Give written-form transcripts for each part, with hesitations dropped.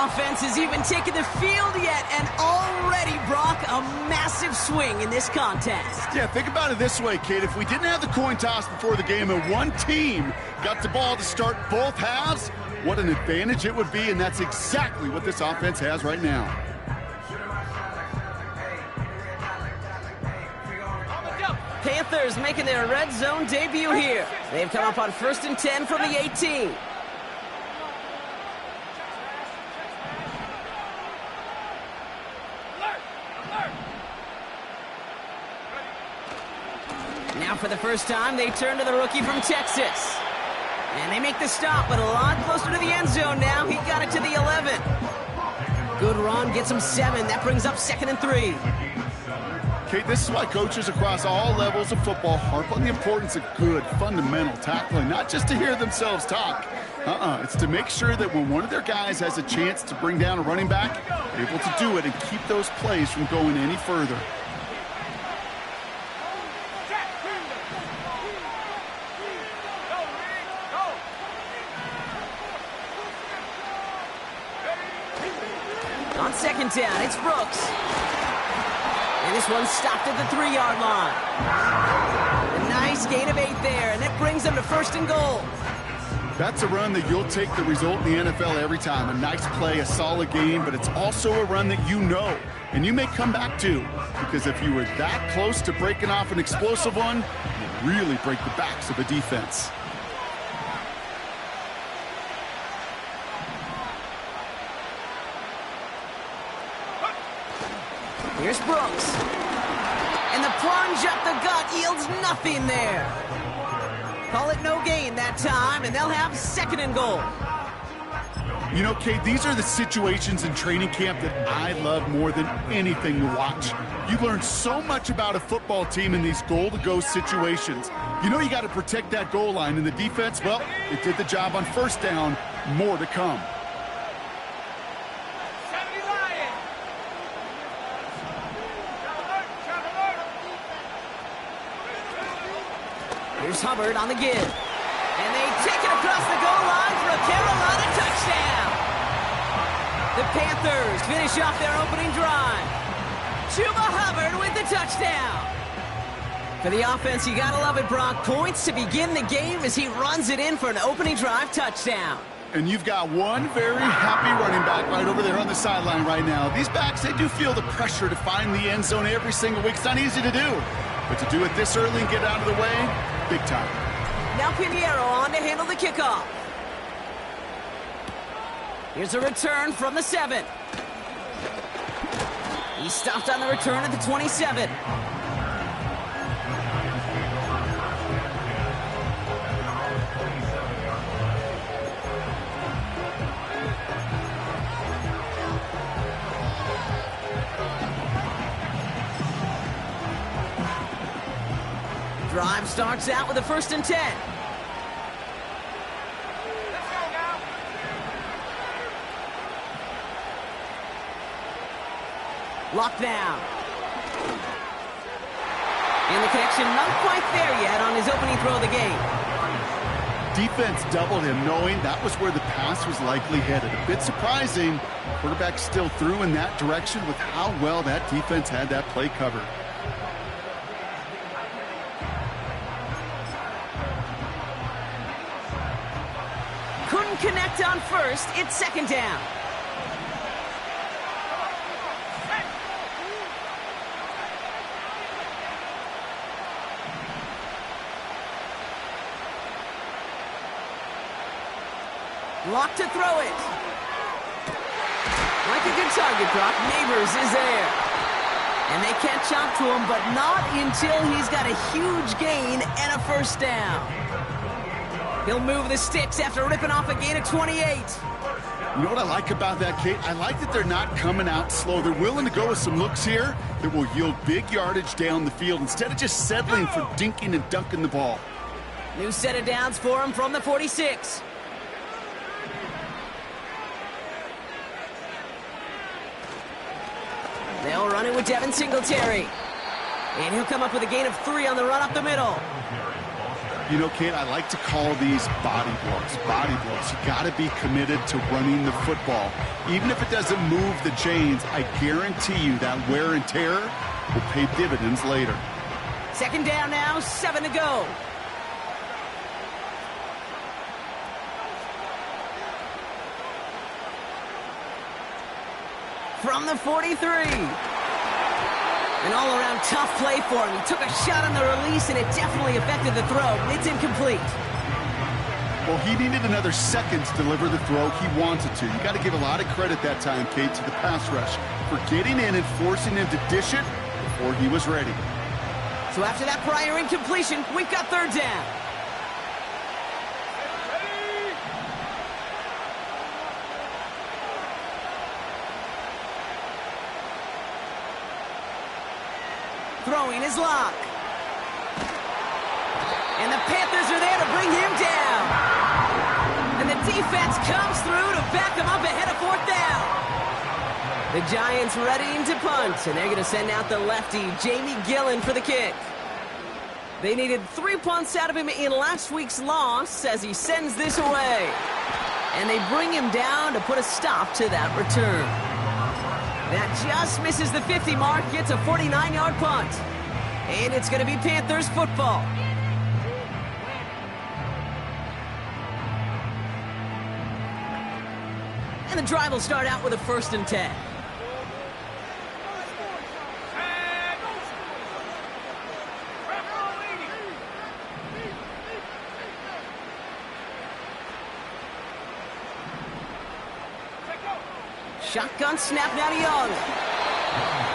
offense has even taken the field yet, and already, Brock, a massive swing in this contest. Yeah, think about it this way, kid. If we didn't have the coin toss before the game and one team got the ball to start both halves, what an advantage it would be, and that's exactly what this offense has right now. Panthers making their red zone debut here. They've come up on 1st and 10 from the 18. Now for the first time, they turn to the rookie from Texas. And they make the stop, but a lot closer to the end zone now. He got it to the 11. Good run, gets him 7. That brings up 2nd and 3. Kate, this is why coaches across all levels of football harp on the importance of good, fundamental tackling, not just to hear themselves talk. It's to make sure that when one of their guys has a chance to bring down a running back, they're able to do it and keep those plays from going any further. On 2nd down, it's Brooks. And this one stopped at the 3-yard line. A nice gain of 8 there, and that brings them to 1st and goal. That's a run that you'll take the result in the NFL every time. A nice play, a solid game, but it's also a run that you know, and you may come back to. Because if you were that close to breaking off an explosive one, you really break the backs of a defense. Here's Brooks. And the plunge up the gut yields nothing there. Call it no gain that time, and they'll have 2nd and goal. You know, Kate, these are the situations in training camp that I love more than anything to watch. You learn so much about a football team in these goal-to-go situations. You know you got to protect that goal line, and the defense, well, it did the job on 1st down. More to come. Here's Hubbard on the give. And they take it across the goal line for a Carolina touchdown. The Panthers finish off their opening drive. Chuba Hubbard with the touchdown. For the offense, you gotta love it, Brock. Points to begin the game as he runs it in for an opening drive touchdown. And you've got one very happy running back right over there on the sideline right now. These backs, they do feel the pressure to find the end zone every single week. It's not easy to do. But to do it this early and get out of the way, big time. Now Pinheiro on to handle the kickoff. Here's a return from the 7. He stopped on the return at the 27. Drive starts out with a 1st and 10. Locked down. And the connection not quite there yet on his opening throw of the game. Defense doubled him, knowing that was where the pass was likely headed. A bit surprising. Quarterback still threw in that direction with how well that defense had that play covered. Couldn't connect on 1st. It's 2nd down. Locked to throw it. Like a good target, Brock. Neighbors is there. And they catch up to him, but not until he's got a huge gain and a 1st down. He'll move the sticks after ripping off a gain of 28. You know what I like about that, Kate? I like that they're not coming out slow. They're willing to go with some looks here that will yield big yardage down the field instead of just settling for dinking and dunking the ball. New set of downs for him from the 46. They'll run it with Devin Singletary. And he'll come up with a gain of 3 on the run up the middle. You know, Kate, I like to call these body blows. Body blows. You got to be committed to running the football. Even if it doesn't move the chains, I guarantee you that wear and tear will pay dividends later. Second down now, 7 to go. From the 43. An all-around tough play for him. He took a shot on the release, and it definitely affected the throw. It's incomplete. Well, he needed another second to deliver the throw he wanted to. You got to give a lot of credit that time, Kate, to the pass rush for getting in and forcing him to dish it before he was ready. So after that prior incompletion, we've got third down. Throwing his lock. And the Panthers are there to bring him down. And the defense comes through to back him up ahead of fourth down. The Giants readying to punt, and they're going to send out the lefty, Jamie Gillen, for the kick. They needed 3 punts out of him in last week's loss as he sends this away. And they bring him down to put a stop to that return. That just misses the 50 mark, gets a 49-yard punt. And it's going to be Panthers football. And the drive will start out with a 1st and 10. Shotgun snap now to Young.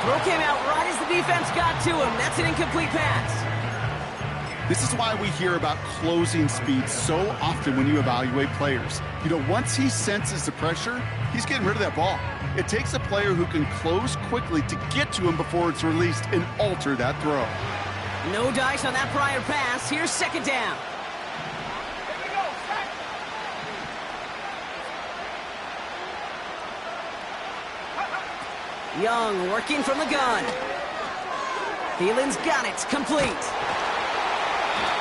Throw came out right as the defense got to him. That's an incomplete pass. This is why we hear about closing speed so often when you evaluate players. You know, once he senses the pressure, he's getting rid of that ball. It takes a player who can close quickly to get to him before it's released and alter that throw. No dice on that prior pass. Here's second down. Young working from the gun. Thielen's got it. Complete.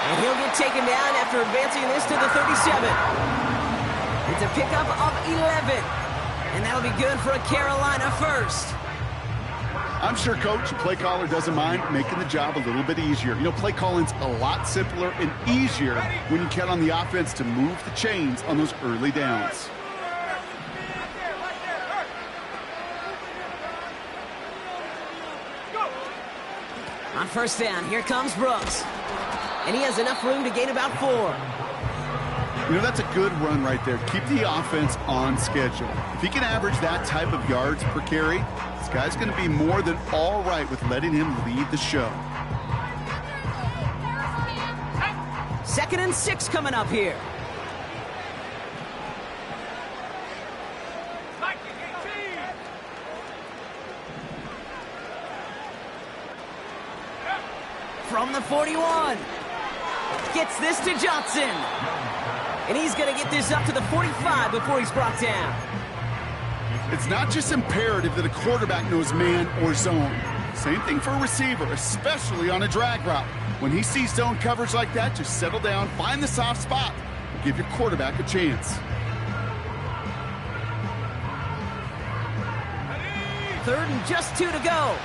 And he'll get taken down after advancing this to the 37. It's a pickup of 11. And that'll be good for a Carolina first. I'm sure Coach, play caller, doesn't mind making the job a little bit easier. You know, play calling's a lot simpler and easier when you count on the offense to move the chains on those early downs. On first down, here comes Brooks. And he has enough room to gain about 4. You know, that's a good run right there. Keep the offense on schedule. If he can average that type of yards per carry, this guy's going to be more than all right with letting him lead the show. 2nd and 6 coming up here. From the 41. Gets this to Johnson. And he's going to get this up to the 45 before he's brought down. It's not just imperative that a quarterback knows man or zone. Same thing for a receiver, especially on a drag route. When he sees zone coverage like that, just settle down, find the soft spot, and give your quarterback a chance. 3rd and just 2 to go.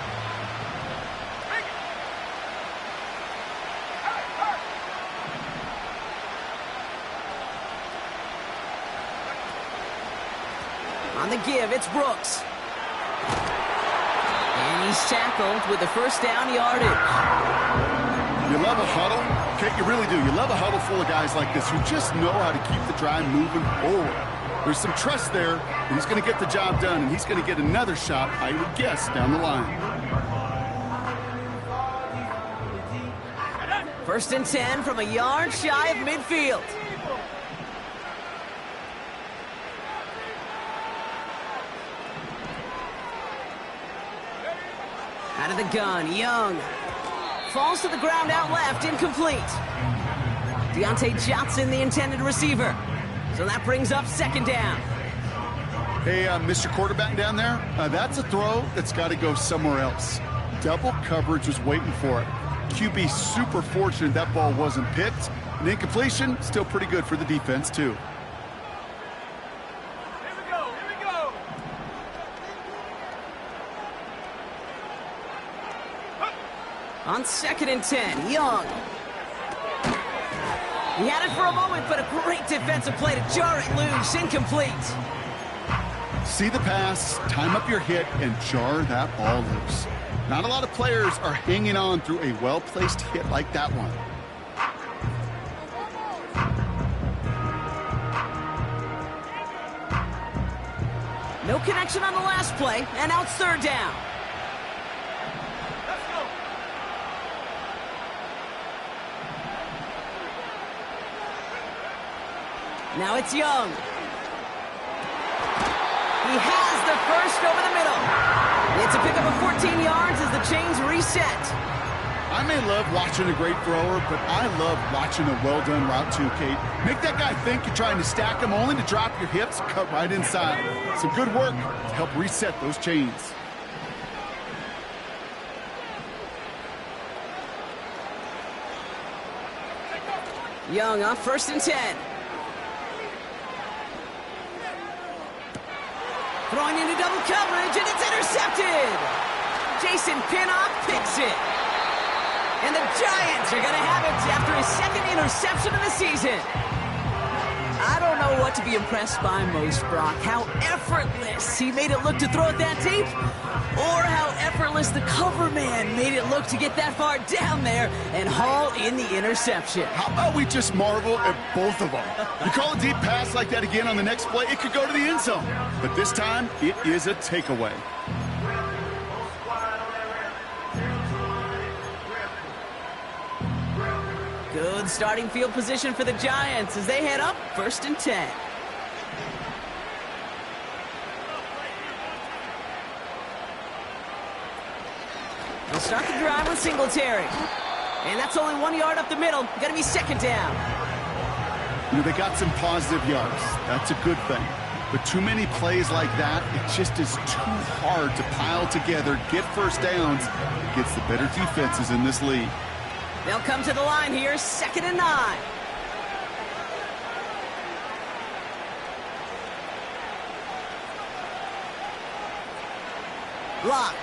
On the give, it's Brooks. And he's tackled with the first down yardage. You love a huddle? Okay, you really do. You love a huddle full of guys like this who just know how to keep the drive moving forward. There's some trust there, and he's going to get the job done, and he's going to get another shot, I would guess, down the line. 1st and 10 from a yard shy of midfield. Out of the gun, Young. Falls to the ground out left, incomplete. Deontay Johnson, the intended receiver. So that brings up 2nd down. Hey, Mr. Quarterback down there, that's a throw that's got to go somewhere else. Double coverage was waiting for it. QB super fortunate that ball wasn't picked, An incompletion, still pretty good for the defense, too. On 2nd and 10, Young. He had it for a moment, but a great defensive play to jar it loose. Incomplete. See the pass, time up your hit, and jar that ball loose. Not a lot of players are hanging on through a well-placed hit like that one. No connection on the last play, and now it's 3rd down. Now it's Young. He has the first over the middle. It's a pickup of 14 yards as the chains reset. I may love watching a great thrower, but I love watching a well-done route too, Kate. Make that guy think you're trying to stack him only to drop your hips, cut right inside. Some good work to help reset those chains. Young on 1st and 10. Throwing into double coverage, and it's intercepted. Jason Pinnock picks it. And the Giants are going to have it after his 2nd interception of the season. I don't know what to be impressed by most, Brock. How effortless he made it look to throw it that deep, or how effortless the cover man made it look to get that far down there and haul in the interception. How about we just marvel at both of them? You call a deep pass like that again on the next play, it could go to the end zone. But this time, it is a takeaway. Good starting field position for the Giants as they head up 1st and 10. They'll start the drive with Singletary. And that's only 1 yard up the middle. Going to be 2nd down. You know, they got some positive yards. That's a good thing. But too many plays like that, it just is too hard to pile together, get first downs against the better defenses in this league. They'll come to the line here, 2nd and 9. Lock.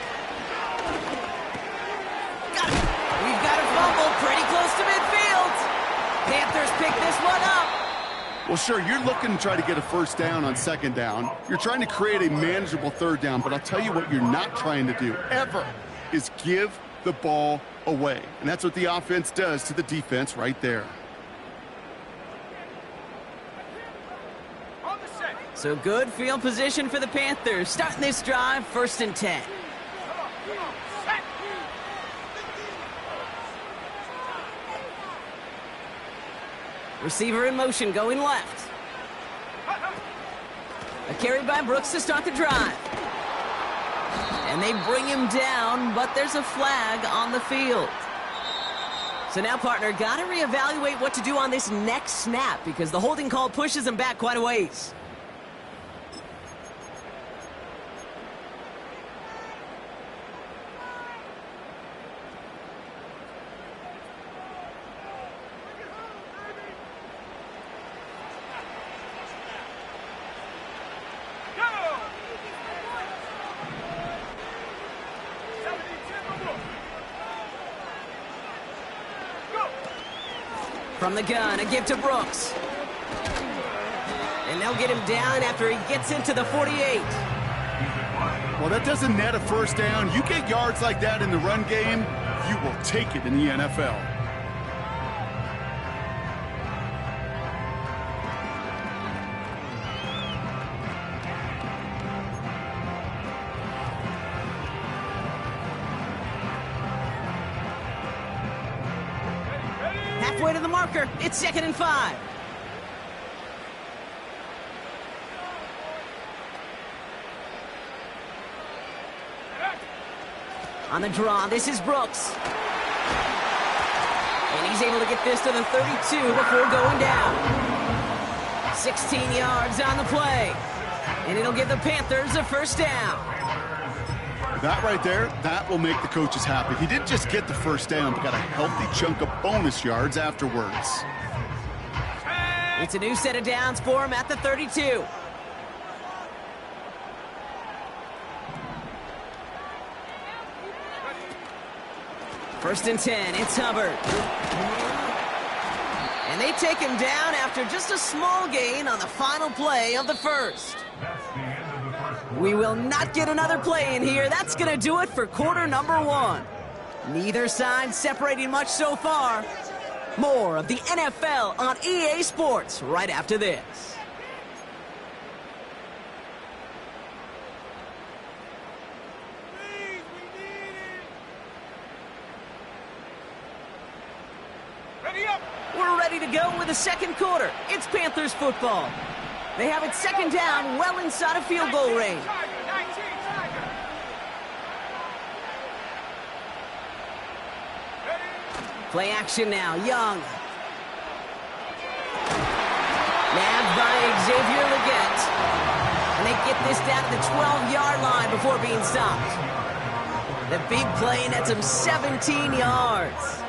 Got it. We've got a fumble pretty close to midfield. Panthers pick this one up. Well, sure, you're looking to try to get a first down on 2nd down. You're trying to create a manageable 3rd down, but I'll tell you what you're not trying to do, ever, is give the ball away. And that's what the offense does to the defense right there. So good field position for the Panthers. Starting this drive, 1st and 10. Receiver in motion, going left. A carry by Brooks to start the drive. And they bring him down, but there's a flag on the field. So now, partner, got to reevaluate what to do on this next snap because the holding call pushes him back quite a ways. From the gun, a give to Brooks. And they'll get him down after he gets into the 48. Well, that doesn't net a first down. You get yards like that in the run game, you will take it in the NFL. Halfway to the marker, it's 2nd and 5. On the draw, this is Brooks. And he's able to get this to the 32 before going down. 16 yards on the play. And it'll give the Panthers a first down. That right there, that will make the coaches happy. He didn't just get the first down, but got a healthy chunk of bonus yards afterwards. It's a new set of downs for him at the 32. First and 10, it's Hubbard. And they take him down after just a small gain on the final play of the first. We will not get another play in here. That's going to do it for quarter number 1. Neither side separating much so far. More of the NFL on EA Sports right after this. We're ready to go with the second quarter. It's Panthers football. They have it second down, well inside of field goal range. Play action now, Young. Nabbed by Xavier Leggett. And they get this down to the 12-yard line before being stopped. The big play nets him 17 yards.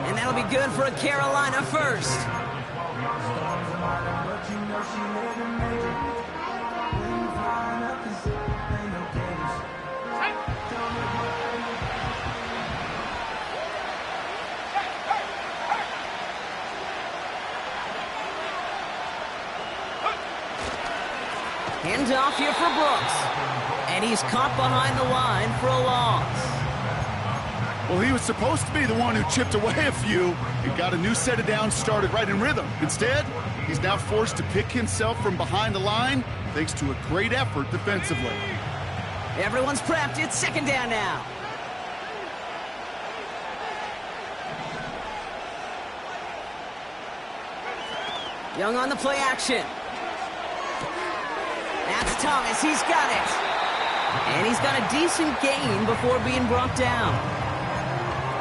And that'll be good for a Carolina first. Hands off here for Brooks. And he's caught behind the line for a loss. Well, he was supposed to be the one who chipped away a few and got a new set of downs started right in rhythm. Instead, he's now forced to pick himself from behind the line thanks to a great effort defensively. Everyone's prepped. It's second down now. Young on the play action. That's Thomas. He's got it. And he's got a decent gain before being brought down.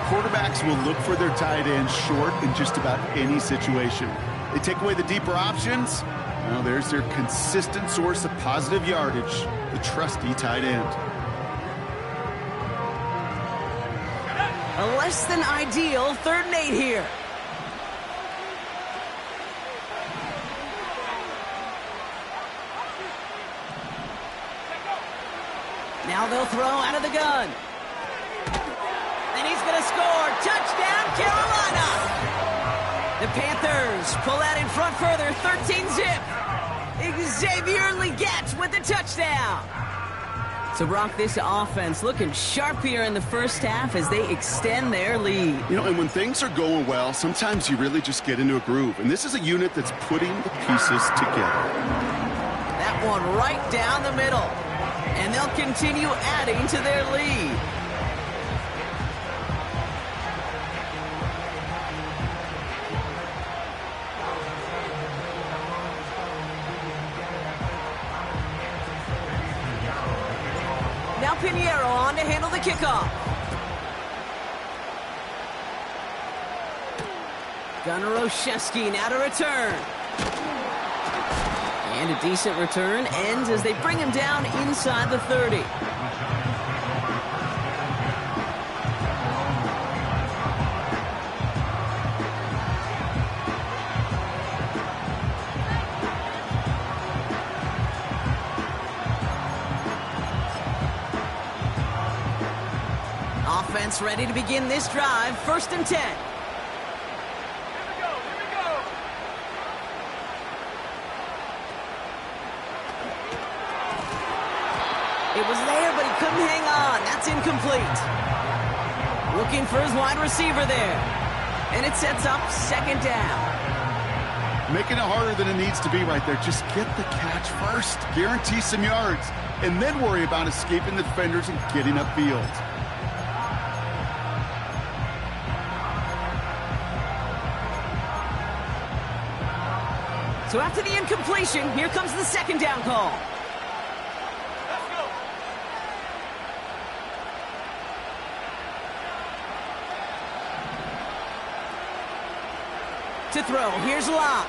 Quarterbacks will look for their tight end short in just about any situation. They take away the deeper options. Now there's their consistent source of positive yardage, the trusty tight end. A less than ideal 3rd and 8 here. Now they'll throw out of the gun. And he's going to score. Touchdown, Carolina. The Panthers pull out in front further, 13-zip. Xavier Leggett with the touchdown. So, Brock, this offense looking sharp here in the first half as they extend their lead. You know, and when things are going well, sometimes you really just get into a groove. And this is a unit that's putting the pieces together. That one right down the middle. And they'll continue adding to their lead. Now Pinheiro on to handle the kickoff. Gunnar Olszewski now to return. And a decent return ends as they bring him down inside the 30. Offense ready to begin this drive. 1st and 10. It was there, but he couldn't hang on. That's incomplete. Looking for his wide receiver there. And it sets up 2nd down. Making it harder than it needs to be right there. Just get the catch first. Guarantee some yards. And then worry about escaping the defenders and getting upfield. So after the incompletion, here comes the 2nd down call. To throw, here's Locke.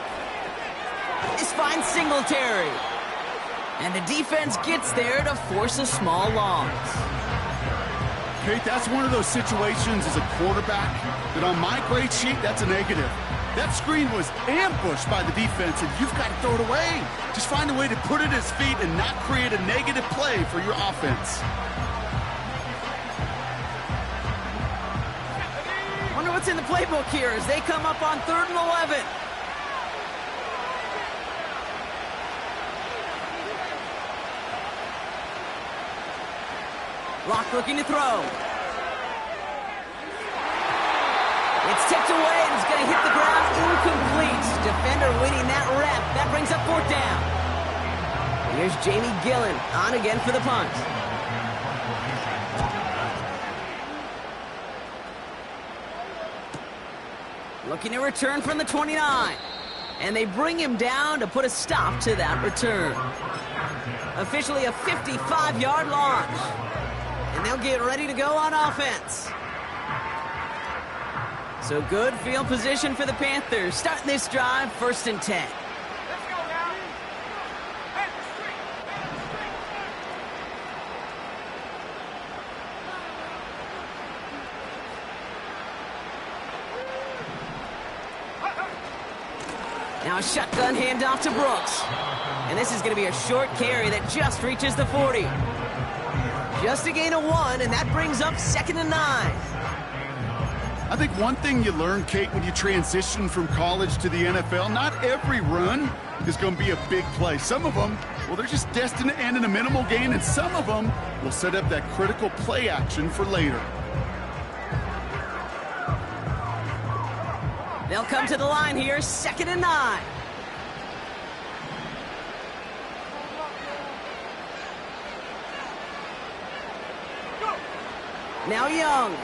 This finds Singletary. And the defense gets there to force a small loss. Kate, that's one of those situations as a quarterback that on my grade sheet, that's a negative. That screen was ambushed by the defense, and you've got to throw it away. Just find a way to put it at his feet and not create a negative play for your offense. Wonder what's in the playbook here as they come up on 3rd and 11. Locke looking to throw. It's tipped away and it's going to hit the ground incomplete. Defender winning that rep. That brings up 4th down. Here's Jamie Gillen on again for the punt. Looking to return from the 29. And they bring him down to put a stop to that return. Officially a 55-yard launch. And they'll get ready to go on offense. So good field position for the Panthers. Starting this drive, 1st and 10. Now a shotgun handoff to Brooks. And this is going to be a short carry that just reaches the 40. Just a gain of 1, and that brings up 2nd and 9. I think one thing you learn, Kate, when you transition from college to the NFL, not every run is going to be a big play. Some of them, well, they're just destined to end in a minimal gain, and some of them will set up that critical play action for later. They'll come to the line here, 2nd and 9. Now Young.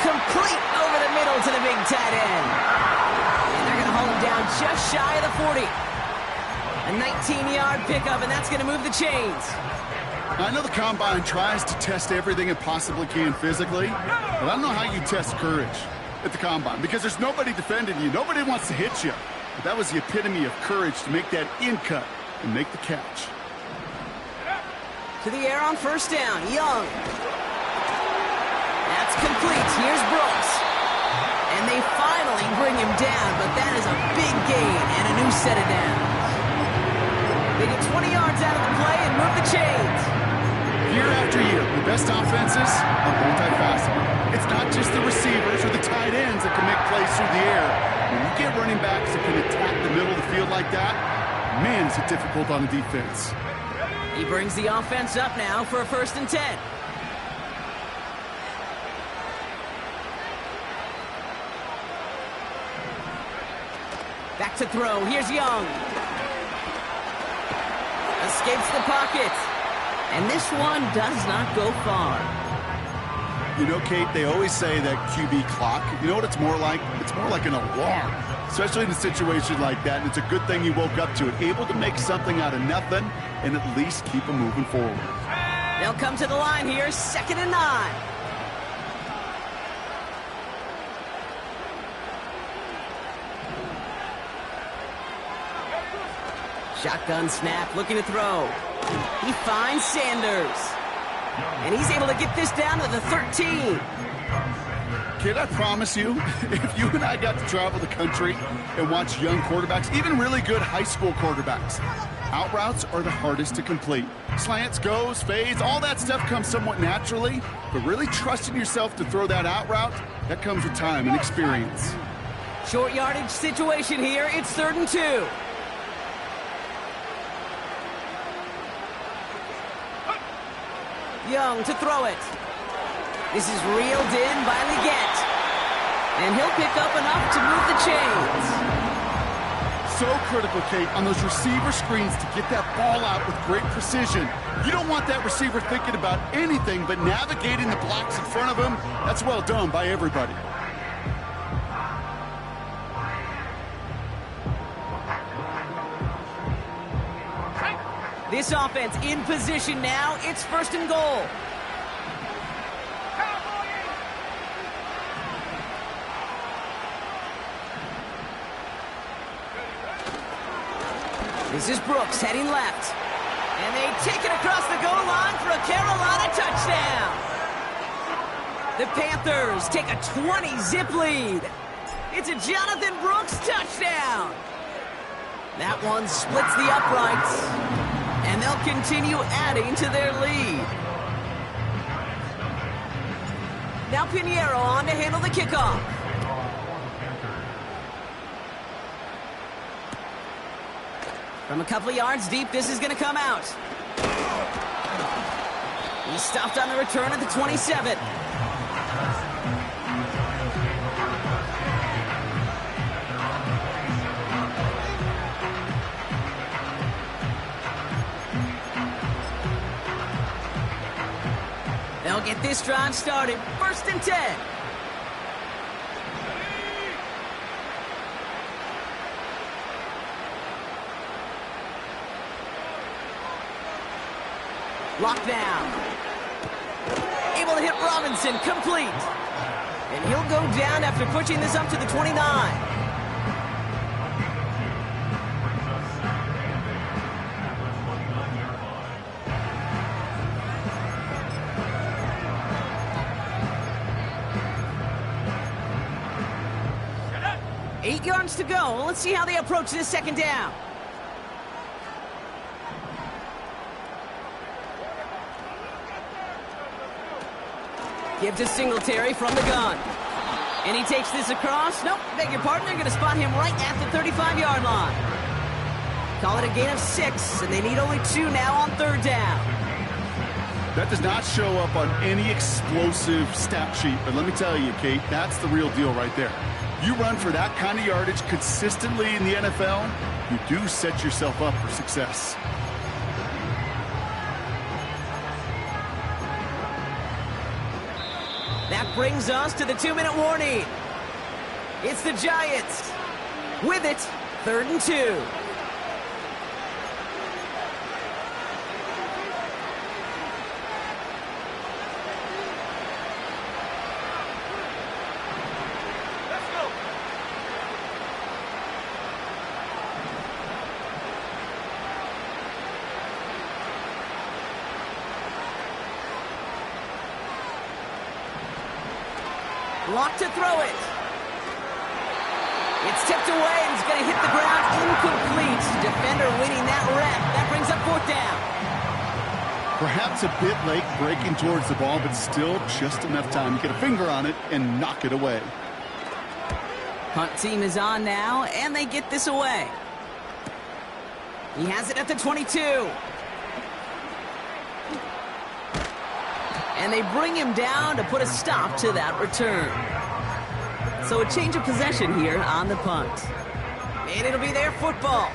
Complete over the middle to the big tight end. And they're going to hold him down just shy of the 40. A 19-yard pickup, and that's going to move the chains. I know the Combine tries to test everything it possibly can physically, but I don't know how you test courage at the Combine because there's nobody defending you. Nobody wants to hit you. But that was the epitome of courage to make that in cut and make the catch. To the air on 1st down, Young. That's complete. Here's Brooks. And they finally bring him down, but that is a big gain and a new set of downs. They get 20 yards out of the play and move the chains. Year after year, the best offenses are multifaceted. It's not just the receivers or the tight ends that can make plays through the air. When you get running backs that can attack the middle of the field like that, man, is it difficult on the defense. He brings the offense up now for a 1st and 10. Back to throw. Here's Young. Escapes the pocket. And this one does not go far. You know, Kate, they always say that QB clock, you know what it's more like? It's more like an alarm, especially in a situation like that. And it's a good thing you woke up to it, able to make something out of nothing and at least keep them moving forward. They'll come to the line here, 2nd and 9. Shotgun snap, looking to throw. He finds Sanders. And he's able to get this down to the 13. Kid, I promise you, if you and I got to travel the country and watch young quarterbacks, even really good high school quarterbacks, out routes are the hardest to complete. Slants, goes, fades, all that stuff comes somewhat naturally, but really trusting yourself to throw that out route, that comes with time and experience. Short yardage situation here. It's 3rd and 2. Young to throw it. This is reeled in by Leggett. And he'll pick up enough to move the chains. So critical, Kate, on those receiver screens to get that ball out with great precision. You don't want that receiver thinking about anything but navigating the blocks in front of him. That's well done by everybody. This offense in position now. It's 1st and goal. This is Brooks heading left. And they take it across the goal line for a Carolina touchdown. The Panthers take a 20-zip lead. It's a Jonathan Brooks touchdown. That one splits the uprights, and they'll continue adding to their lead. Now Pinheiro on to handle the kickoff. From a couple of yards deep, this is going to come out. He's stopped on the return at the 27. They'll get this drive started. 1st and 10. Locked down. Able to hit Robinson, complete. And he'll go down after pushing this up to the 29. Eight yards to go. Let's see how they approach this 2nd down. Give to Singletary from the gun. And he takes this across. Nope, beg your pardon. They're going to spot him right at the 35-yard line. Call it a gain of 6, and they need only 2 now on 3rd down. That does not show up on any explosive stat sheet, but let me tell you, Kate, that's the real deal right there. You run for that kind of yardage consistently in the NFL, you do set yourself up for success. That brings us to the 2-minute warning. It's the Giants. With it, 3rd and 2. Locked to throw it. It's tipped away and it's going to hit the ground incomplete. Defender winning that rep. That brings up 4th down. Perhaps a bit late breaking towards the ball, but still just enough time to get a finger on it and knock it away. Punt team is on now, and they get this away. He has it at the 22. And they bring him down to put a stop to that return. So a change of possession here on the punt. And it'll be their football.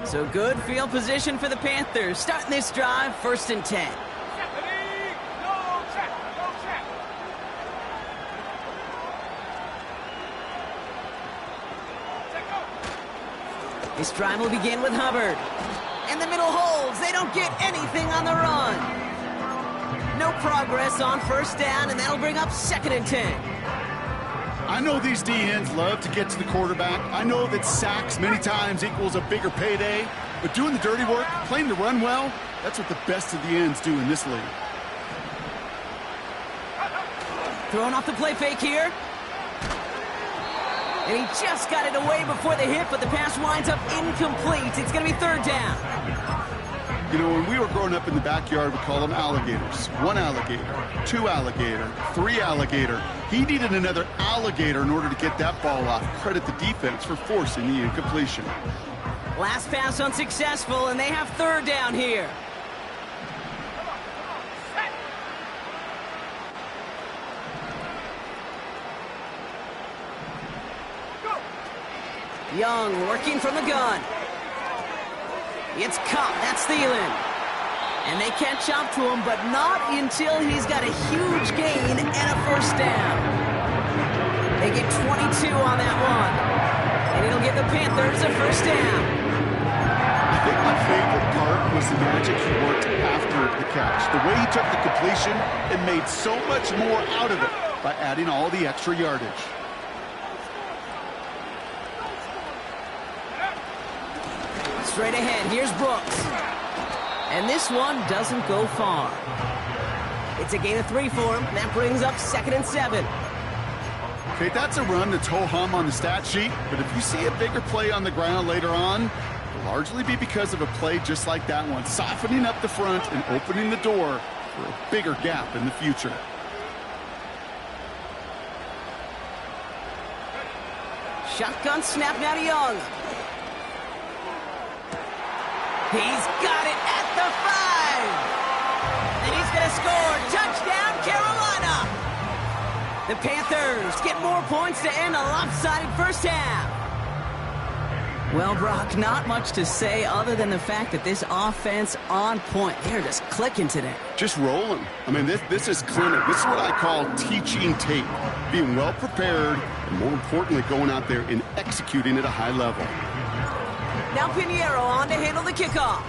So good field position for the Panthers. Starting this drive, 1st and 10. This drive will begin with Hubbard. And the middle holds. They don't get anything on the run. No progress on 1st down, and that'll bring up 2nd and 10. I know these D-ends love to get to the quarterback. I know that sacks many times equals a bigger payday. But doing the dirty work, playing the run well, that's what the best of the ends do in this league. Throwing off the play fake here. And he just got it away before the hit, but the pass winds up incomplete. It's going to be 3rd down. You know, when we were growing up in the backyard, we call them alligators. 1 alligator, 2 alligator, 3 alligator. He needed another alligator in order to get that ball off. Credit the defense for forcing the incompletion. Last pass unsuccessful, and they have 3rd down here. Young working from the gun. It's Cup. That's Thielen. And they catch up to him, but not until he's got a huge gain and a 1st down. They get 22 on that one. And it'll give the Panthers a 1st down. I think my favorite part was the magic he worked after the catch. The way he took the completion and made so much more out of it by adding all the extra yardage. Straight ahead, here's Brooks. And this one doesn't go far. It's a gain of 3 for him. That brings up 2nd and 7. Okay, that's a run that's ho-hum on the stat sheet, but if you see a bigger play on the ground later on, it'll largely be because of a play just like that one, softening up the front and opening the door for a bigger gap in the future. Shotgun snap now to Young. He's got it at the 5. And he's going to score. Touchdown, Carolina. The Panthers get more points to end a lopsided first half. Well, Brock, not much to say other than the fact that this offense on point. They're just clicking today. Just rolling. I mean, this is clinic. This is what I call teaching tape. Being well prepared, and more importantly, going out there and executing at a high level. Now Pinheiro on to handle the kickoff.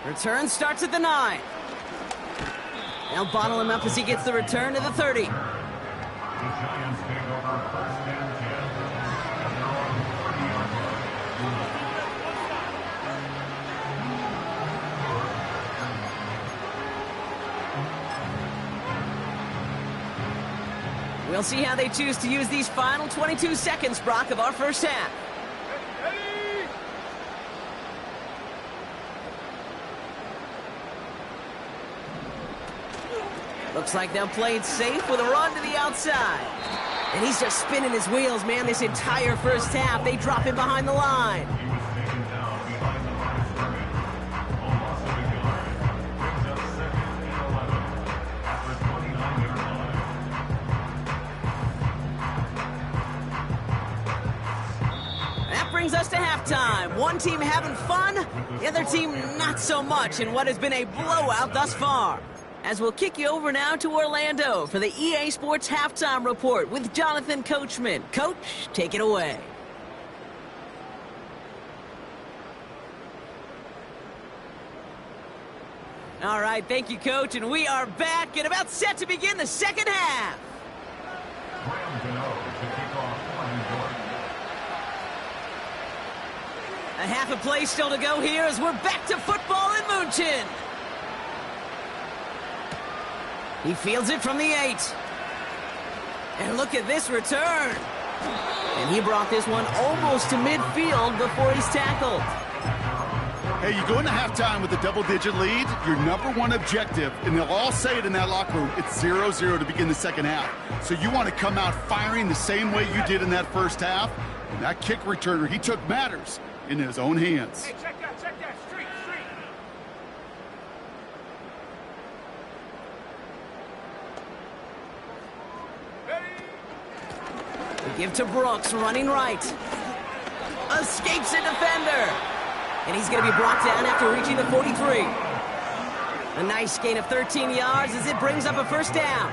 Return starts at the 9. They'll bottle him up as he gets the return to the 30. We'll see how they choose to use these final 22 seconds, Brock, of our first half. Looks like they'll play it safe with a run to the outside. And he's just spinning his wheels, man, this entire first half. They drop him behind the line. That brings us to halftime. One team having fun, the other team not so much in what has been a blowout thus far. As we'll kick you over now to Orlando for the EA Sports Halftime Report with Jonathan Coachman. Coach, take it away. All right, thank you, Coach, and we are back and about set to begin the second half. A half a play still to go here as we're back to football in München. He fields it from the 8. And look at this return. And he brought this one almost to midfield before he's tackled. Hey, you go into halftime with a double-digit lead, your number one objective, and they'll all say it in that locker room, it's 0-0 to begin the second half. So you want to come out firing the same way you did in that first half. And that kick returner, he took matters in his own hands. Hey, check that. Street. Give to Brooks, running right. Escapes a defender. And he's going to be brought down after reaching the 43. A nice gain of 13 yards as it brings up a first down.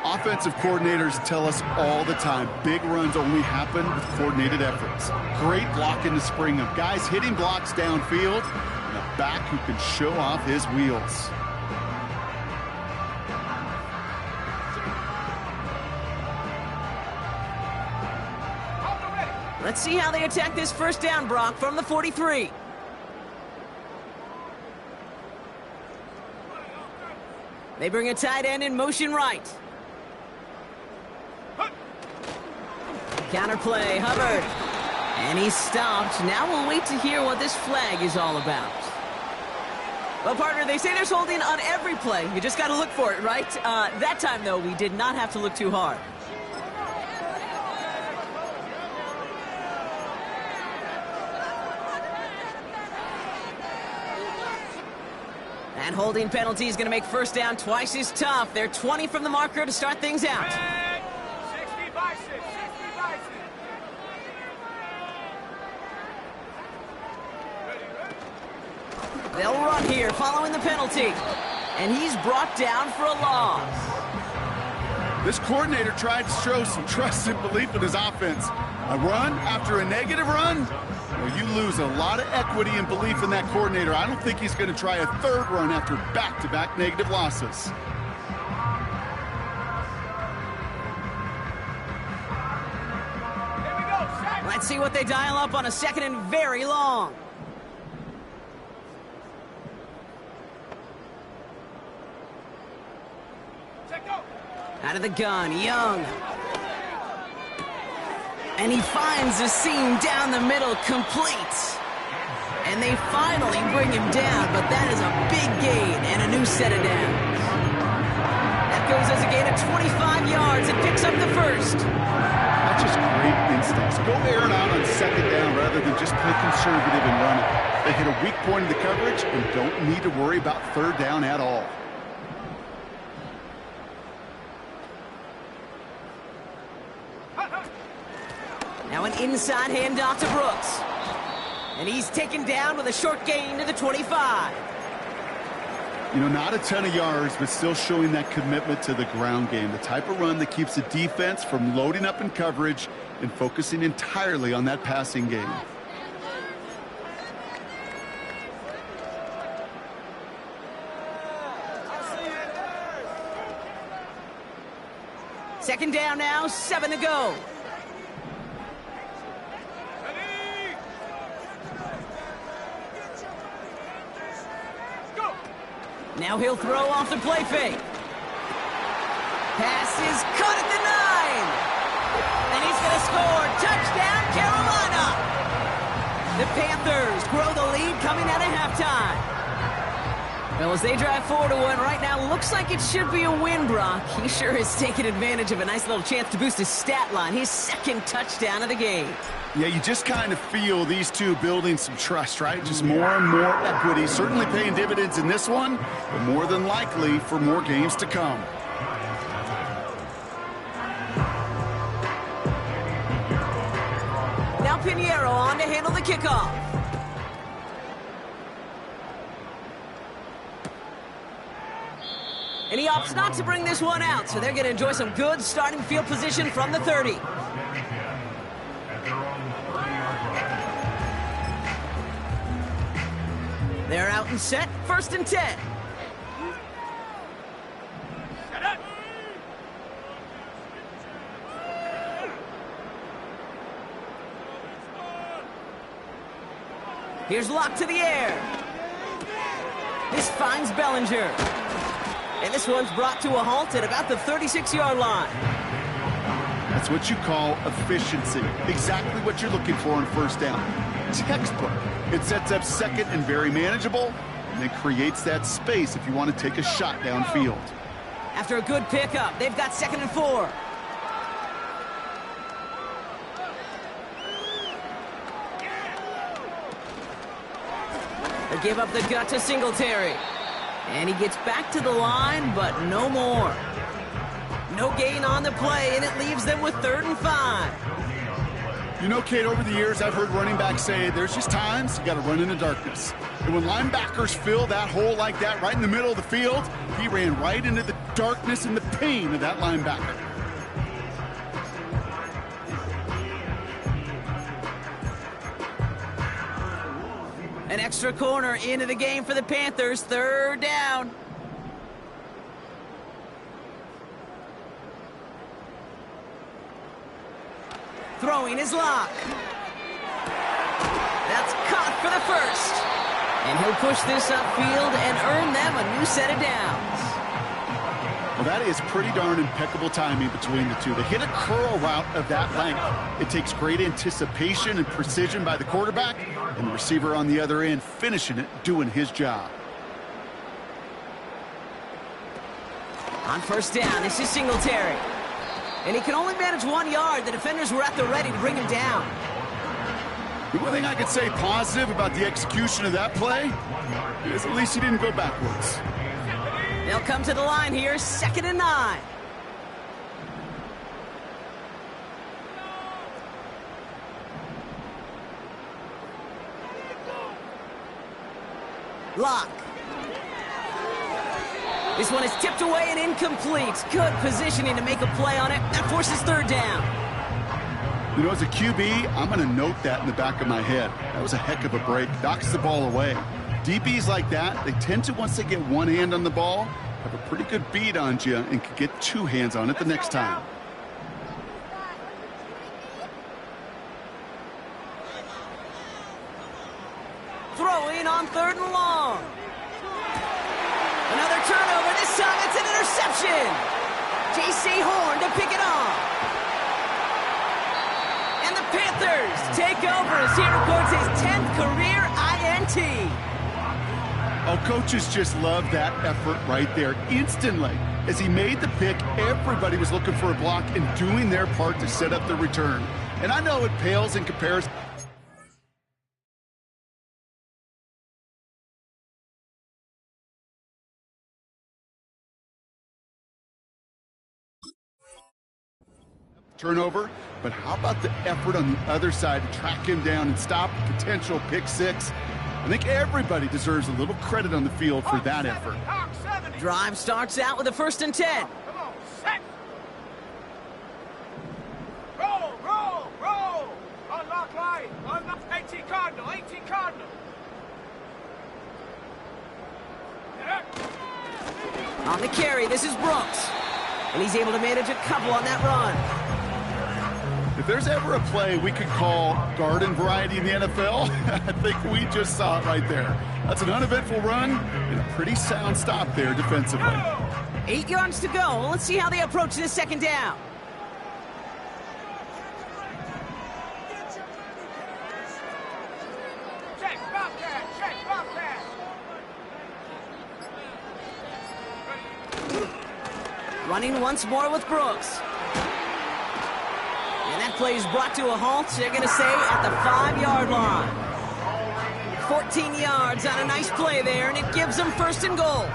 Offensive coordinators tell us all the time, big runs only happen with coordinated efforts. Great blocking to spring them. Guys hitting blocks downfield, and a back who can show off his wheels. Let's see how they attack this first down, Brock, from the 43. They bring a tight end in motion right. Counterplay, Hubbard. And he's stopped. Now we'll wait to hear what this flag is all about. Well, partner, they say there's holding on every play. You just got to look for it, right? That time, though, we did not have to look too hard. And holding penalty is going to make first down twice as tough. They're 20 from the marker to start things out. 60-6. They'll run here following the penalty. And he's brought down for a loss. This coordinator tried to show some trust and belief in his offense. A run after a negative run? Well, you lose a lot of equity and belief in that coordinator. I don't think he's going to try a third run after back-to-back negative losses. Let's see what they dial up on a second and very long. Out of the gun, Young. And he finds the seam down the middle, complete. And they finally bring him down, but that is a big gain and a new set of downs. That goes as a gain of 25 yards and picks up the first. That's just great instincts. Go air it out on second down rather than just play conservative and run it. They hit a weak point in the coverage and don't need to worry about third down at all. Now an inside handoff to Brooks. And he's taken down with a short gain to the 25. You know, not a ton of yards, but still showing that commitment to the ground game. The type of run that keeps the defense from loading up in coverage and focusing entirely on that passing game. Second down now, 7 to go. Now he'll throw off the play fake. Pass is caught at the 9. And he's going to score. Touchdown, Carolina. The Panthers grow the lead coming out of halftime. Well, as they drive forward to one right now, looks like it should be a win, Brock. He sure has taken advantage of a nice little chance to boost his stat line. His second touchdown of the game. Yeah, you just kind of feel these two building some trust, right? Just more and more equity. Certainly paying dividends in this one, but more than likely for more games to come. Now Pinheiro on to handle the kickoff. And he opts not to bring this one out, so they're going to enjoy some good starting field position from the 30. They're out and set, 1st and 10. Here's Locke to the air. This finds Bellinger. And this one's brought to a halt at about the 36-yard line. That's what you call efficiency. Exactly what you're looking for on first down. Textbook. It sets up second and very manageable, and it creates that space if you want to take a shot downfield. After a good pickup, they've got 2nd and 4. They give up the gut to Singletary. And he gets back to the line, but no more. No gain on the play, and it leaves them with 3rd and 5. You know, Kate, over the years, I've heard running backs say there's just times you got to run in the darkness. And when linebackers fill that hole like that right in the middle of the field, he ran right into the darkness and the pain of that linebacker. An extra corner into the game for the Panthers. 3rd down. Throwing is Locke. That's caught for the first. And he'll push this upfield and earn them a new set of downs. Well, that is pretty darn impeccable timing between the two. To hit a curl route of that length, it takes great anticipation and precision by the quarterback, and the receiver on the other end finishing it, doing his job. On first down, this is Singletary. And he can only manage 1 yard. The defenders were at the ready to bring him down. The one thing I could say positive about the execution of that play is at least he didn't go backwards. They'll come to the line here, 2nd and 9. Locke. This one is tipped away and incomplete. Good positioning to make a play on it. That forces third down. You know, as a QB, I'm going to note that in the back of my head. That was a heck of a break. Knocks the ball away. DBs like that, they tend to, once they get one hand on the ball, have a pretty good beat on you and can get two hands on it the next time. Throwing on 3rd and long. Another turnover. This time it's an interception. J.C. Horn to pick it off. And the Panthers take over as he records his 10th career INT. Oh, coaches just love that effort right there. Instantly, as he made the pick, everybody was looking for a block and doing their part to set up the return. And I know it pales in comparison. Turnover, but how about the effort on the other side to track him down and stop a potential pick six? I think everybody deserves a little credit on the field for that effort. Drive starts out with a 1st and 10. Come on, set. Roll, roll, roll. Unlock line. Unlock 18 Cardinal, 18 Cardinal. On the carry, this is Brooks. And he's able to manage a couple on that run. If there's ever a play we could call garden variety in the NFL, I think we just saw it right there. That's an uneventful run and a pretty sound stop there defensively. 8 yards to go. Let's see how they approach this 2nd down. Check, Bobcat, check, Bobcat. Running once more with Brooks. And that play is brought to a halt, they're going to say, at the 5-yard line. 14 yards on a nice play there, and it gives them 1st and goal.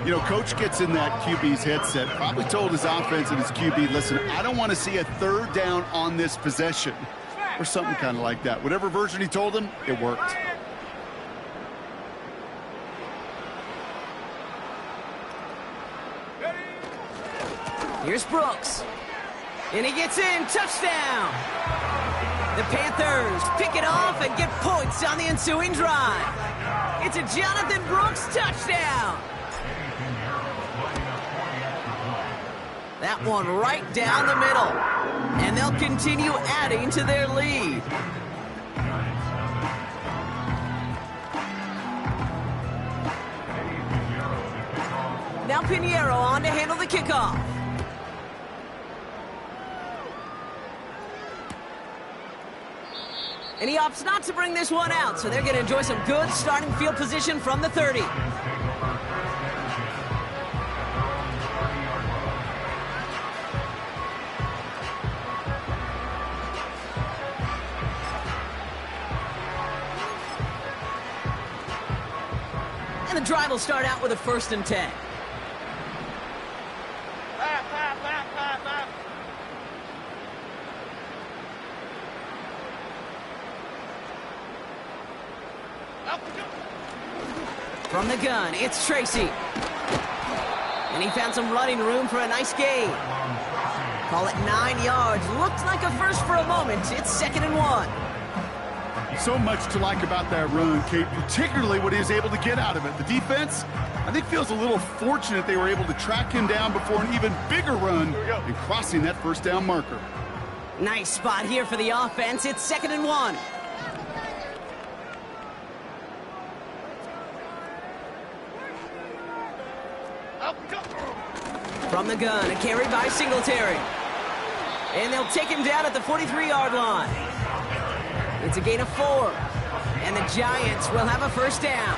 You know, coach gets in that QB's headset, probably told his offense and his QB, listen, I don't want to see a 3rd down on this possession, or something kind of like that. Whatever version he told him, it worked. Here's Brooks. And he gets in. Touchdown. The Panthers pick it off and get points on the ensuing drive. It's a Jonathan Brooks touchdown. That one right down the middle. And they'll continue adding to their lead. Now Pinheiro on to handle the kickoff. And he opts not to bring this one out, so they're going to enjoy some good starting field position from the 30. And the drive will start out with a 1st and 10. From the gun, it's Tracy. And he found some running room for a nice gain. Call it 9 yards. Looked like a first for a moment. It's 2nd and 1. So much to like about that run, Kate, particularly what he was able to get out of it. The defense, I think, feels a little fortunate they were able to track him down before an even bigger run and crossing that 1st down marker. Nice spot here for the offense. It's 2nd and 1. From the gun, a carry by Singletary. And they'll take him down at the 43-yard line. It's a gain of 4. And the Giants will have a 1st down.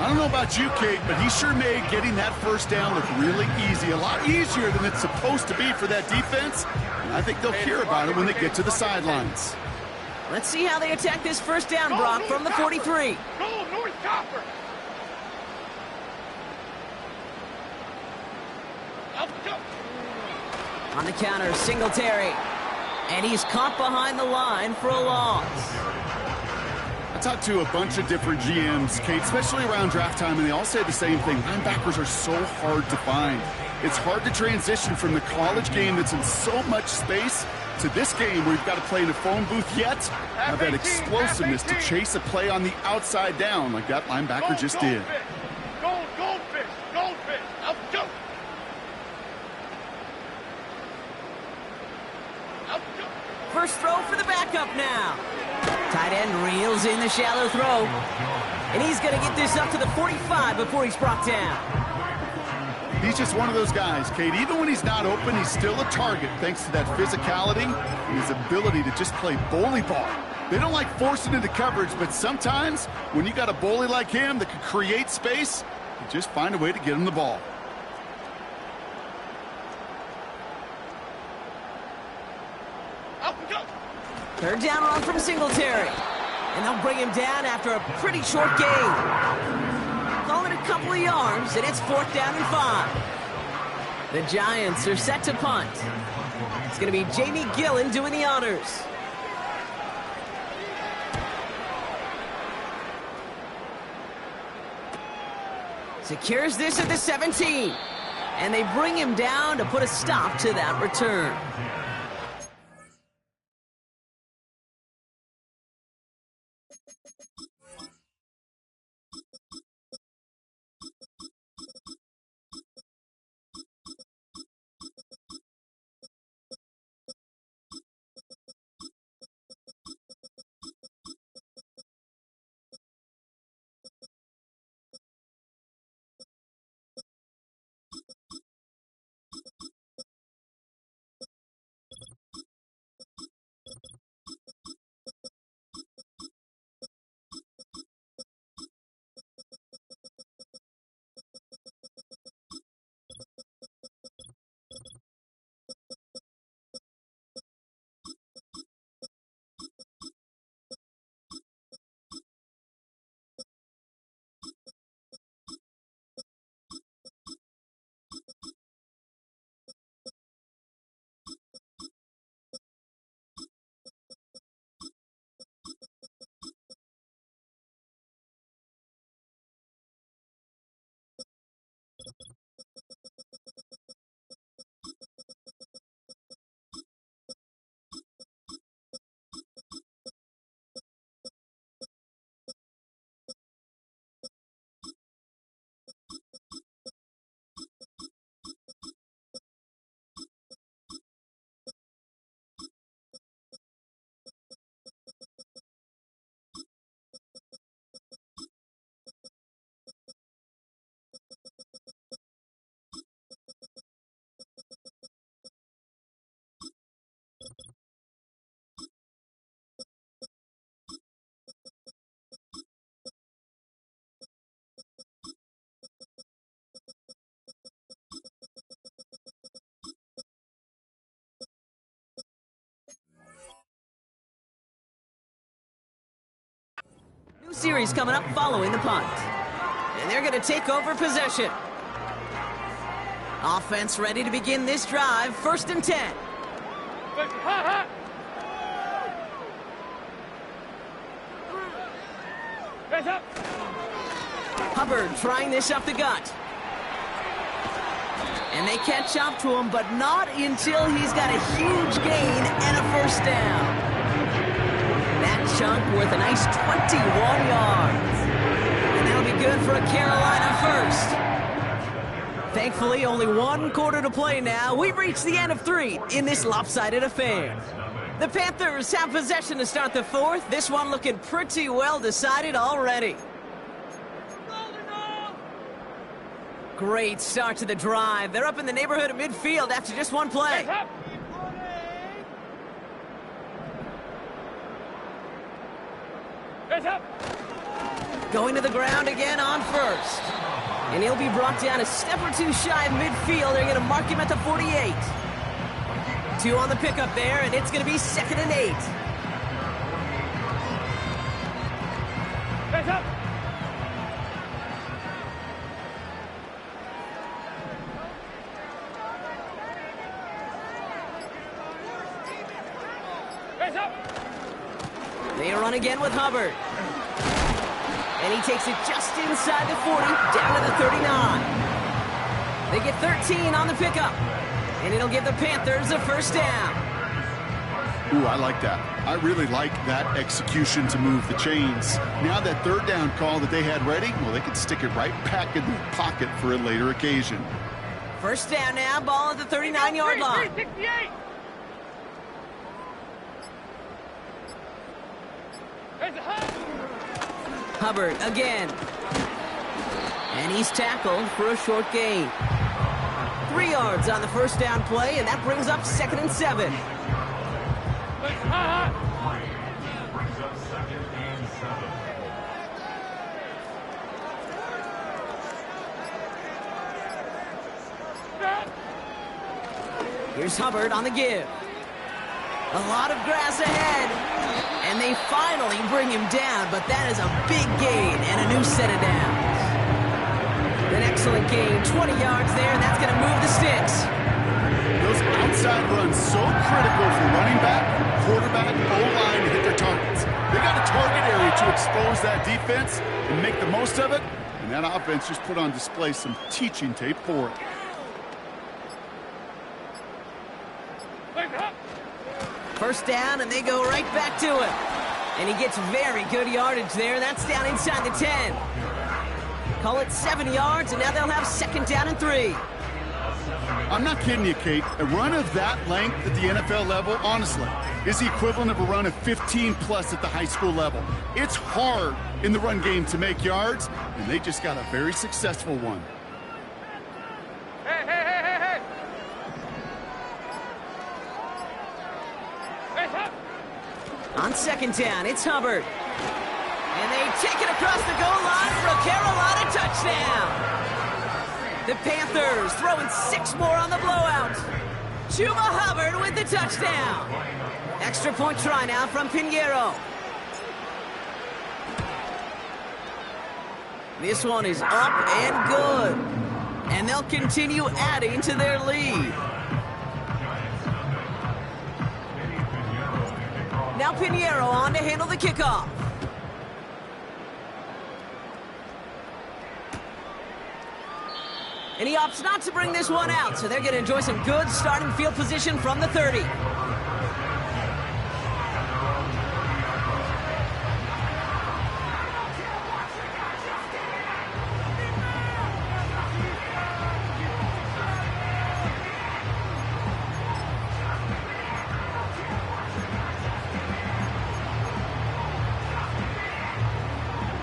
I don't know about you, Kate, but he sure made getting that 1st down look really easy. A lot easier than it's supposed to be for that defense. And I think they'll hear about it when they get to the sidelines. Let's see how they attack this 1st down, Brock, from the 43. Go, North Copper. On the counter, Singletary. And he's caught behind the line for a loss. I talked to a bunch of different GMs, Kate, especially around draft time, and they all say the same thing. Linebackers are so hard to find. It's hard to transition from the college game that's in so much space to this game where you've got to play in a phone booth yet. Have that explosiveness to chase a play on the outside down like that linebacker just did. Goldfish! Out go! First throw for the backup now. Tight end reels in the shallow throw. And he's going to get this up to the 45 before he's brought down. He's just one of those guys, Kate. Even when he's not open, he's still a target thanks to that physicality and his ability to just play bully ball. They don't like forcing into coverage, but sometimes when you got a bully like him that can create space, you just find a way to get him the ball. Third down run from Singletary. And they'll bring him down after a pretty short gain. Call it a couple of yards, and it's 4th down and 5. The Giants are set to punt. It's going to be Jamie Gillen doing the honors. Secures this at the 17. And they bring him down to put a stop to that return. New series coming up following the punt. And they're going to take over possession. Offense ready to begin this drive. 1st and 10. Hubbard trying this up the gut. And they catch up to him, but not until he's got a huge gain and a 1st down. That chunk worth a nice 21 yards. And that'll be good for a Carolina 1st. Thankfully, only 1 quarter to play now. We've reached the end of 3 in this lopsided affair. The Panthers have possession to start the 4th. This one looking pretty well decided already. Great start to the drive. They're up in the neighborhood of midfield after just 1 play. Going to the ground again on 1st. And he'll be brought down a step or 2 shy of midfield. They're going to mark him at the 48. 2 on the pickup there, and it's going to be 2nd and 8. They run again with Hubbard. And he takes it just inside the 40, down to the 39. They get 13 on the pickup. And it'll give the Panthers a first down. Ooh, I like that. I really like that execution to move the chains. Now that third down call that they had ready, well, they can stick it right back in their pocket for a later occasion. First down now, ball at the 39-yard line. 368. Hubbard again. And he's tackled for a short gain. 3 yards on the first down play, and that brings up 2nd and 7. Here's Hubbard on the give. A lot of grass ahead. And they finally bring him down, but that is a big gain and a new set of downs. An excellent gain, 20 yards there, and that's going to move the sticks. Those outside runs so critical for running back, quarterback, O-line to hit their targets. They got a target area to expose that defense and make the most of it, and that offense just put on display some teaching tape for it. First down, and they go right back to it. And he gets very good yardage there. That's down inside the 10. Call it 7 yards, and now they'll have 2nd down and 3. I'm not kidding you, Kate. A run of that length at the NFL level, honestly, is the equivalent of a run of 15-plus at the high school level. It's hard in the run game to make yards, and they just got a very successful one. On 2nd down, it's Hubbard. And they take it across the goal line for a Carolina touchdown. The Panthers throwing 6 more on the blowout. Chuba Hubbard with the touchdown. Extra point try now from Pinheiro. This one is up and good. And they'll continue adding to their lead. Now Pinheiro on to handle the kickoff. And he opts not to bring this one out, so they're going to enjoy some good starting field position from the 30.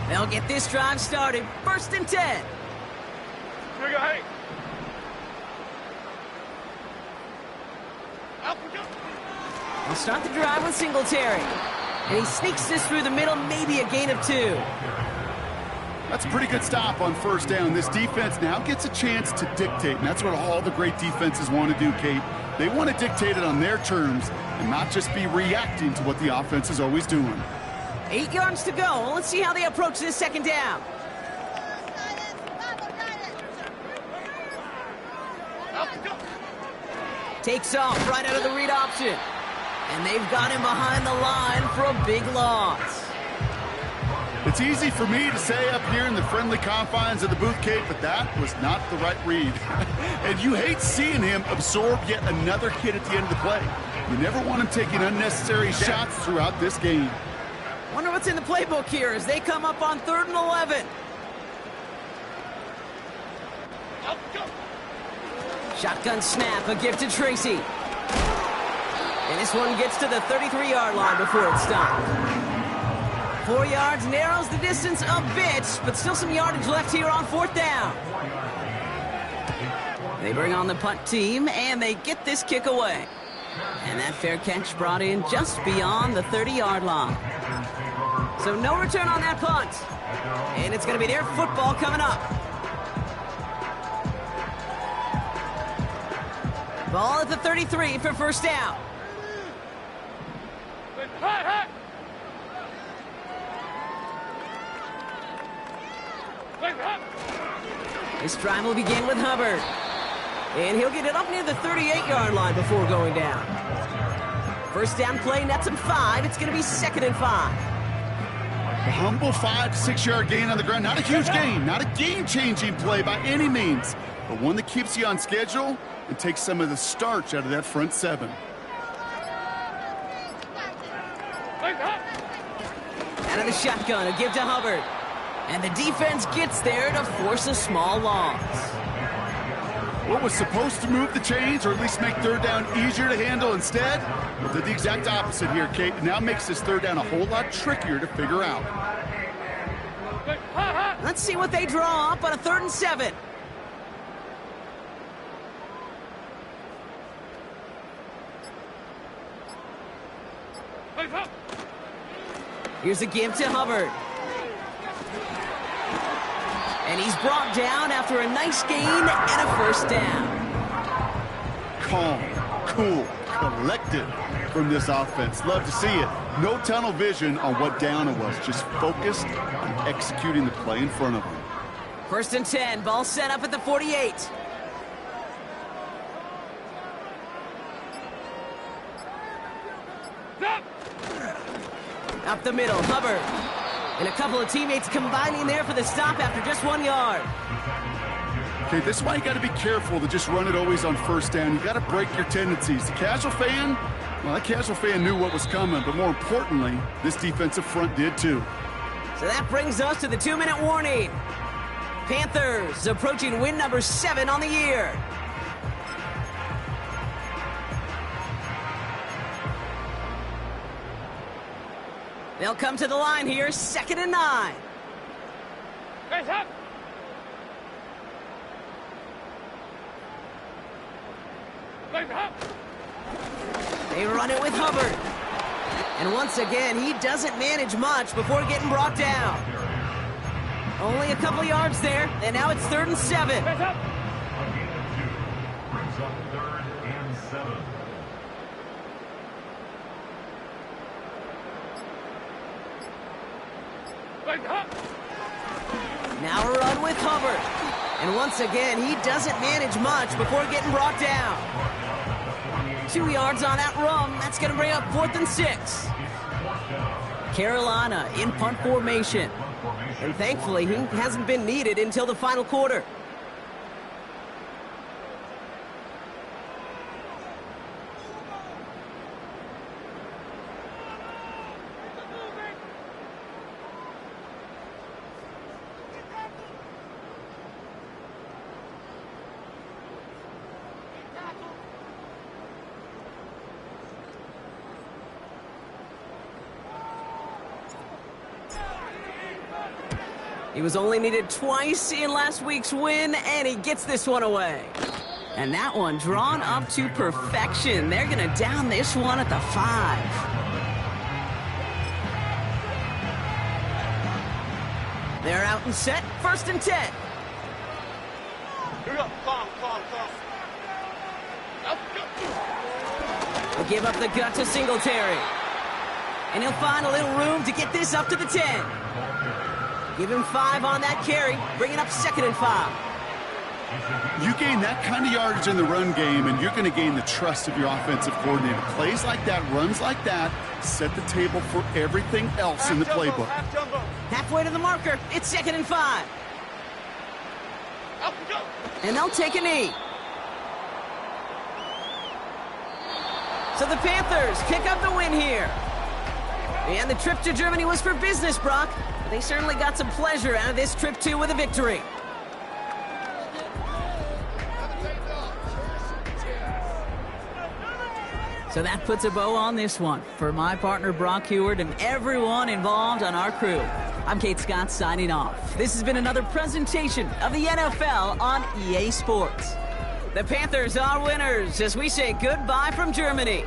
They'll get this drive started. 1st and 10. They'll start the drive with Singletary. And he sneaks this through the middle, maybe a gain of 2. That's a pretty good stop on 1st down. This defense now gets a chance to dictate, and that's what all the great defenses want to do, Kate. They want to dictate it on their terms and not just be reacting to what the offense is always doing. 8 yards to go. Let's see how they approach this 2nd down. Takes off right out of the read option. And they've got him behind the line for a big loss. It's easy for me to say up here in the friendly confines of the booth, Kate, but that was not the right read. And you hate seeing him absorb yet another hit at the end of the play. You never want him taking unnecessary shots throughout this game. Wonder what's in the playbook here as they come up on 3rd and 11. Shotgun snap, a give to Tracy. And this one gets to the 33-yard line before it's stopped. 4 yards narrows the distance a bit, but still some yardage left here on 4th down. They bring on the punt team, and they get this kick away. And that fair catch brought in just beyond the 30-yard line. So no return on that punt. And it's going to be their football coming up. Ball at the 33 for 1st down. This drive will begin with Hubbard. And he'll get it up near the 38-yard line before going down. First down play nets him 5. It's going to be 2nd and 5. A humble 5 to 6 yard gain on the ground. Not a huge gain, not a game-changing play by any means, but one that keeps you on schedule and takes some of the starch out of that front 7. Out of the shotgun, a give to Hubbard. And the defense gets there to force a small loss. What was supposed to move the chains, or at least make third down easier to handle instead, did the exact opposite here, Kate. Now makes this third down a whole lot trickier to figure out. Let's see what they draw up on a 3rd and 7. Here's a give to Hubbard. And he's brought down after a nice gain and a first down. Calm, cool, collected from this offense. Love to see it. No tunnel vision on what down it was. Just focused on executing the play in front of them. 1st and 10. Ball set up at the 48. Up the middle, Hubbard. And a couple of teammates combining there for the stop after just 1 yard. Okay, this is why you got to be careful to just run it always on first down. You got to break your tendencies. The casual fan, well, that casual fan knew what was coming, but more importantly, this defensive front did too. So that brings us to the 2-minute warning. Panthers approaching win number 7 on the year. They'll come to the line here, 2nd and 9. Guys up! Guys up! They run it with Hubbard. And once again, he doesn't manage much before getting brought down. Only a couple yards there, and now it's 3rd and 7. Guys up! Brings up 3rd and 7. Now a run with Hubbard. And once again, he doesn't manage much before getting brought down. 2 yards on that run. That's going to bring up 4th and 6. Carolina in punt formation. And thankfully, he hasn't been needed until the final quarter. He was only needed twice in last week's win, and he gets this one away. And that one drawn up to perfection. They're going to down this one at the 5. They're out and set, 1st and 10. Here we go. Calm. They give up the gut to Singletary. And he'll find a little room to get this up to the 10. Give him 5 on that carry, bringing up 2nd and 5. You gain that kind of yardage in the run game, and you're going to gain the trust of your offensive coordinator. Plays like that, runs like that, set the table for everything else in the playbook. Halfway to the marker, it's 2nd and 5. And they'll take a knee. So the Panthers pick up the win here. And the trip to Germany was for business, Brock. They certainly got some pleasure out of this trip, too, with a victory. So that puts a bow on this one. For my partner, Brock Heward, and everyone involved on our crew, I'm Kate Scott signing off. This has been another presentation of the NFL on EA Sports. The Panthers are winners as we say goodbye from Germany.